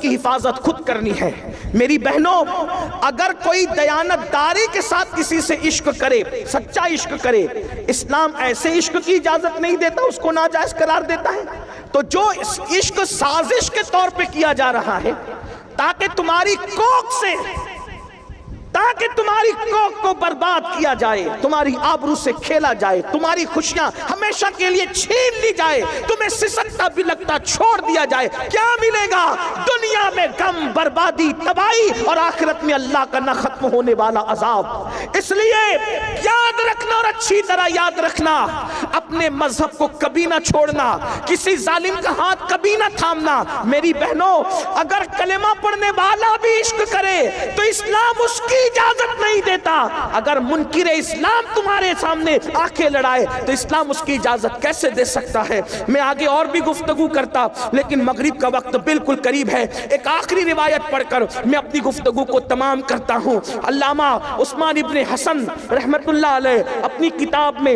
کی حفاظت خود کرنی ہے۔ میری بہنوں، اگر کوئی دیانتداری کے ساتھ کسی سے عشق کرے، سچا عشق کرے، اسلام ایسے عشق کی اجازت نہیں دیتا، اس کو ناجائز قرار دیتا ہے۔ تو جو عشق سازش کے طور پہ کیا جا رہا ہے تاکہ تمہاری کوک کو برباد کیا جائے، تمہاری آبرو سے کھیلا جائے، تمہاری خوشیاں ہمیشہ کے لیے چھین لی جائے، تمہیں سسکتا بلکتا چھوڑ دیا جائے، کیا ملے گا؟ دنیا میں غم، بربادی، تباہی، اور آخرت میں اللہ کا نہ ختم ہونے والا عذاب۔ اس لیے یاد رکھنا، اور اچھی طرح یاد رکھنا، اپنے مذہب کو کبھی نہ چھوڑنا، کسی ظالم کا ہاتھ کبھی نہ تھامنا۔ میری بہنوں، اگر کلمہ پڑھنے والا بھی عشق کرے تو اسلام اس کی اجازت نہیں دیتا۔ اگر منکر اسلام تمہارے سامنے آنکھیں لڑائے تو اسلام اس کی اجازت کیسے دے سکتا ہے؟ میں آگے اور بھی گفتگو کرتا، لیکن مغرب کا وقت بالکل قریب ہے۔ ایک آخری روایت پڑھ کر میں اپنی گفتگو کو تمام کرتا ہوں۔ علامہ عثمان ابن حسن رحمت اللہ علیہ اپنی کتاب میں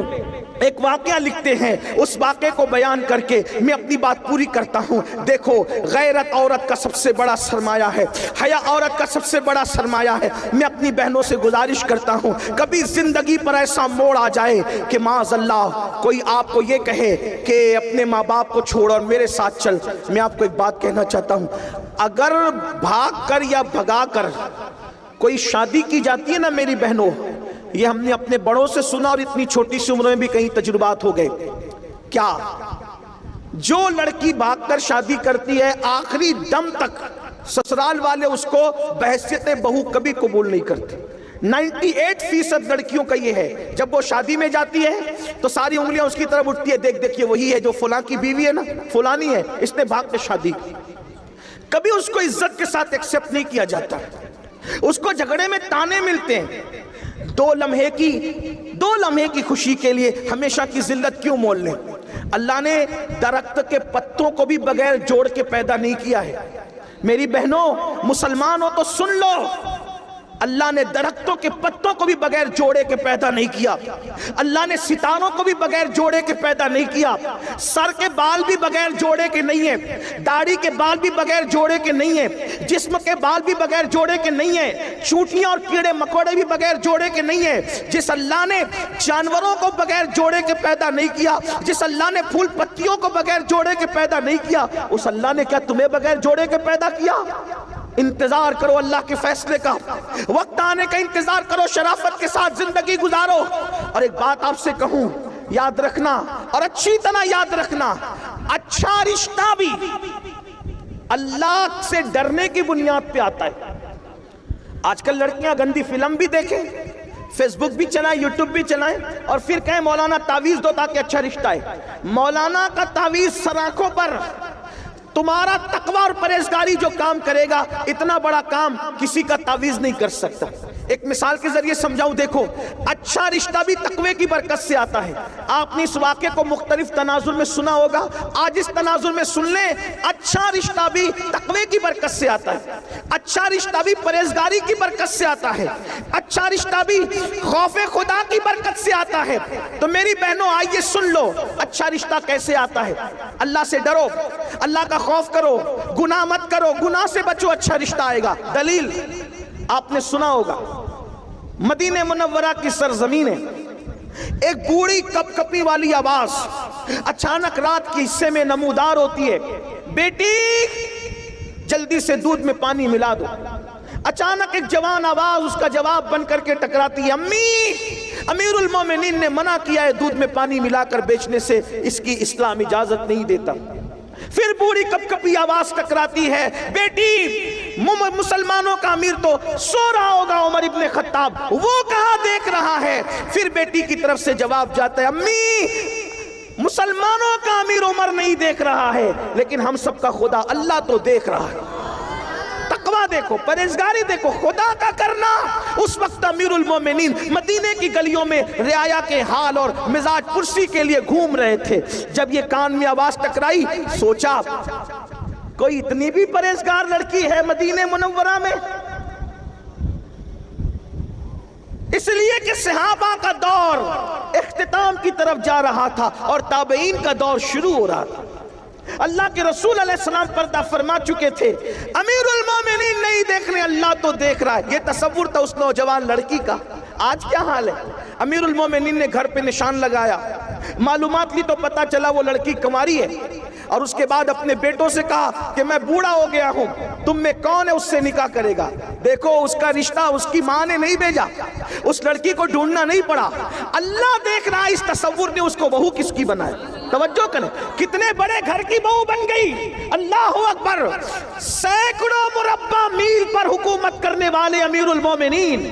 ایک واقعہ لکھتے ہیں، اس واقعے کو بیان کر کے میں اپنی بات پوری کرتا ہوں۔ دیکھو، غیرت عورت کا سب سے بڑا سرمایہ ہے، حیا عورت کا سب سے بڑا سرمایہ ہے۔ میں اپنی بہنوں سے گزارش کرتا ہوں، کبھی زندگی پر ایسا موڑ آ جائے کہ معاذ اللہ کوئی آپ کو یہ کہے کہ اپنے ماں باپ کو چھوڑ اور میرے ساتھ چل، میں آپ کو ایک بات کہنا چاہتا ہوں، اگر بھاگ کر یا بھگا کر کوئی شادی کی جاتی ہے نا میری بہنوں، یہ ہم نے اپنے بڑوں سے سنا، اور اتنی چھوٹی سی عمر میں بھی کئی تجربات ہو گئے۔ کیا جو لڑکی بھاگ کر شادی کرتی ہے آخری دم تک سسرال والے اس کو بحیثیت بہو کبھی قبول نہیں کرتے۔ 98% لڑکیوں کا یہ ہے، جب وہ شادی میں جاتی ہے تو ساری انگلیاں اس کی طرف اٹھتی ہے، دیکھ دیکھ یہ وہی ہے جو فلاں کی بیوی ہے نا، فلانی ہے، اس نے بھاگ کے شادی کی۔ کبھی اس کو عزت کے ساتھ ایکسپٹ نہیں کیا جاتا، اس کو جھگڑے میں تانے ملتے ہیں۔ دو لمحے کی خوشی کے لیے ہمیشہ کی ذلت کیوں مول لیں؟ اللہ نے درخت کے پتوں کو بھی بغیر جوڑ کے پیدا نہیں کیا ہے۔ میری بہنوں، مسلمان ہو تو سن لو، اللہ نے درختوں کے پتوں کو بھی بغیر جوڑے کے پیدا نہیں کیا، اللہ نے ستاروں کو بھی بغیر جوڑے کے پیدا نہیں کیا، سر کے بال بھی بغیر جوڑے کے نہیں ہیں، داڑھی کے بال بھی بغیر جوڑے کے نہیں ہیں، جسم کے بال بھی بغیر جوڑے کے نہیں ہیں، چونٹیاں اور کیڑے مکوڑے بھی بغیر جوڑے کے نہیں ہیں۔ جس اللہ نے جانوروں کو بغیر جوڑے کے پیدا نہیں کیا، جس اللہ نے پھول پتیوں کو بغیر جوڑے کے پیدا نہیں کیا، اس اللہ نے کیا تمہیں بغیر جوڑے کے پیدا کیا؟ انتظار کرو اللہ کے فیصلے کا، وقت آنے کا انتظار کرو، شرافت کے ساتھ زندگی گزارو۔ اور ایک بات آپ سے کہوں، یاد رکھنا، اور اچھی طرح یاد رکھنا، اچھا رشتہ بھی اللہ سے ڈرنے کی بنیاد پہ آتا ہے۔ آج کل لڑکیاں گندی فلم بھی دیکھیں، فیس بک بھی چلائیں، یوٹیوب بھی چلائیں، اور پھر کہیں مولانا تعویذ دو تاکہ اچھا رشتہ ہے۔ مولانا کا تعویذ سر آنکھوں پر، تمہارا تقوی اور پرہیزگاری جو کام کرے گا، اتنا بڑا کام کسی کا تعویذ نہیں کر سکتا۔ ایک مثال کے ذریعے سمجھاؤں، دیکھو، اچھا رشتہ بھی تقوی کی برکت سے آتا ہے۔ آپ نے اس واقعے کو مختلف تناظر میں سنا ہوگا، آج اس تناظر میں سن لیں، اچھا رشتہ بھی تقوی کی برکت سے آتا ہے، اچھا رشتہ بھی پرہیزگاری کی برکت سے آتا ہے، اچھا رشتہ بھی خوف خدا کی برکت سے آتا ہے۔ تو میری بہنوں آئیے سن لو، اچھا رشتہ کیسے آتا ہے۔ اللہ سے ڈرو، اللہ کا خوف کرو، گناہ مت کرو، گناہ سے بچو، اچھا رشتہ آئے گا۔ دلیل آپ نے سنا ہوگا، مدینہ منورہ کی سرزمین ہے، ایک بوڑھی کپ کپی والی آواز اچانک رات کے حصے میں نمودار ہوتی ہے، بیٹی جلدی سے دودھ میں پانی ملا دو۔ اچانک ایک جوان آواز اس کا جواب بن کر کے ٹکراتی ہے، امی، امیر المومنین نے منع کیا ہے دودھ میں پانی ملا کر بیچنے سے، اس کی اسلام اجازت نہیں دیتا۔ پھر بوڑھی کپ کپی آواز ٹکراتی ہے، بیٹی مسلمانوں کا امیر تو سو رہا ہوگا عمر ابن خطاب، وہ کہاں دیکھ رہا ہے؟ پھر بیٹی کی طرف سے جواب جاتا ہے، امی مسلمانوں کا امیر عمر نہیں دیکھ رہا ہے، لیکن ہم سب کا خدا اللہ تو دیکھ رہا ہے۔ تقوی دیکھو، پرہیزگاری دیکھو، خدا کا کرنا۔ اس وقت امیر المومنین مدینے کی گلیوں میں رعایا کے حال اور مزاج پرسی کے لیے گھوم رہے تھے۔ جب یہ کان میں آواز ٹکرائی، سوچا کوئی اتنی بھی پرہیزگار لڑکی ہے مدینہ منورہ میں؟ اس لیے کہ صحابہ کا دور اختتام کی طرف جا رہا تھا اور تابعین کا دور شروع ہو رہا تھا۔ اللہ کے رسول علیہ السلام پردہ فرما چکے تھے، امیر المومنین نہیں دیکھ رہے، اللہ تو دیکھ رہا ہے. یہ تصور تھا اس نوجوان لڑکی کا. آج کیا حال ہے؟ امیر المومنین نے گھر پہ نشان لگایا، معلومات لی تو پتا چلا وہ لڑکی کنواری ہے، اور اس کے بعد اپنے بیٹوں سے کہا کہ میں بوڑھا ہو گیا ہوں، تم میں کون ہے اس سے نکاح کرے گا. دیکھو اس کا رشتہ اس کی ماں نے نہیں بھیجا، اس لڑکی کو ڈھونڈنا نہیں پڑا، اللہ دیکھ رہا. اس تصور نے اس کو بہو کس کی بنایا. توجہ کریں، کتنے بڑے گھر کی بہو بن گئی. اللہ اکبر. سینکڑوں مربع میل پر حکومت کرنے والے امیر المومنین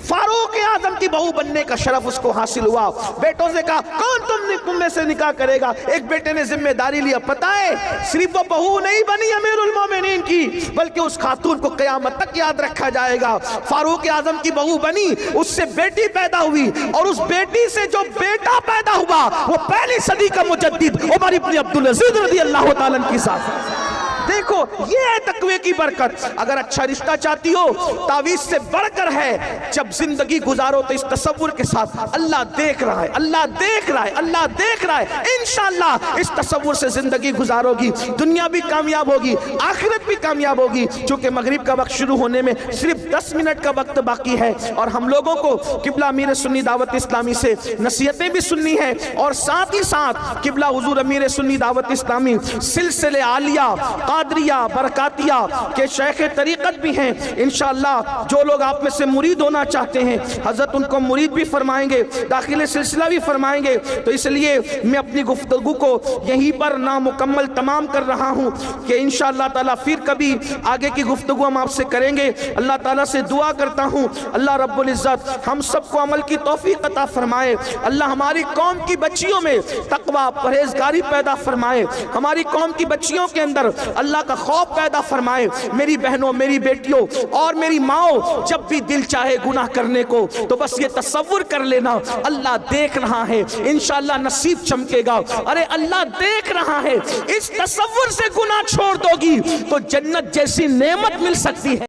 فاروق اعظم کی بہو بننے کا شرف اس کو حاصل ہوا. بیٹوں سے کہا کون تم میں سے نکاح کرے گا. ایک بیٹے نے ذمہ داری لیا. پتہ ہے صرف وہ بہو نہیں بنی امیر المومنین کی، بلکہ اس خاتون کو قیامت تک یاد رکھا جائے گا. فاروق اعظم کی بہو بنی، اس سے بیٹی پیدا ہوئی، اور اس بیٹی سے جو بیٹا پیدا ہوا وہ پہلی صدی کا مجدد عمر ابن عبدالعزیز رضی اللہ تعالیٰ عنہ کی ساتھ. دیکھو یہ ہے تقوی کی برکت. اگر اچھا رشتہ چاہتی ہو، تعویذ سے بڑھ کر ہے، جب زندگی گزارو تو اس تصور کے ساتھ اللہ دیکھ رہا ہے، اللہ دیکھ رہا ہے، اللہ دیکھ رہا ہے. انشاءاللہ اس تصور سے زندگی گزارو گی، دنیا بھی کامیاب ہوگی، آخرت بھی کامیاب ہوگی. چونکہ مغرب کا وقت شروع ہونے میں صرف 10 منٹ کا وقت باقی ہے، اور ہم لوگوں کو قبلہ امیر سنی دعوت اسلامی سے نصیحتیں بھی سننی ہے، اور ساتھ ہی ساتھ قبلہ حضور امیر سنی دعوت اسلامی سلسلے عالیہ قادریہ برکاتیہ کے شیخ طریقت بھی ہیں. انشاءاللہ جو لوگ آپ میں سے مرید ہونا چاہتے ہیں، حضرت ان کو مرید بھی فرمائیں گے، داخل سلسلہ بھی فرمائیں گے. تو اس لیے میں اپنی گفتگو کو یہیں پر نامکمل تمام کر رہا ہوں کہ انشاءاللہ تعالیٰ پھر کبھی آگے کی گفتگو ہم آپ سے کریں گے. اللہ تعالیٰ سے دعا کرتا ہوں اللہ رب العزت ہم سب کو عمل کی توفیق عطا فرمائے. اللہ ہماری قوم کی بچیوں میں تقوی پرہیزگاری پیدا فرمائے، ہماری قوم کی بچیوں کے اندر اللہ کا خوف پیدا فرمائے. میری بہنوں، میری بیٹیوں اور میری ماؤں، جب بھی دل چاہے گناہ کرنے کو تو بس یہ تصور کر لینا اللہ دیکھ رہا ہے، انشاءاللہ نصیب چمکے گا. ارے اللہ دیکھ رہا ہے، اس تصور سے گناہ چھوڑ دو گی تو جنت جیسی نعمت مل سکتی ہے.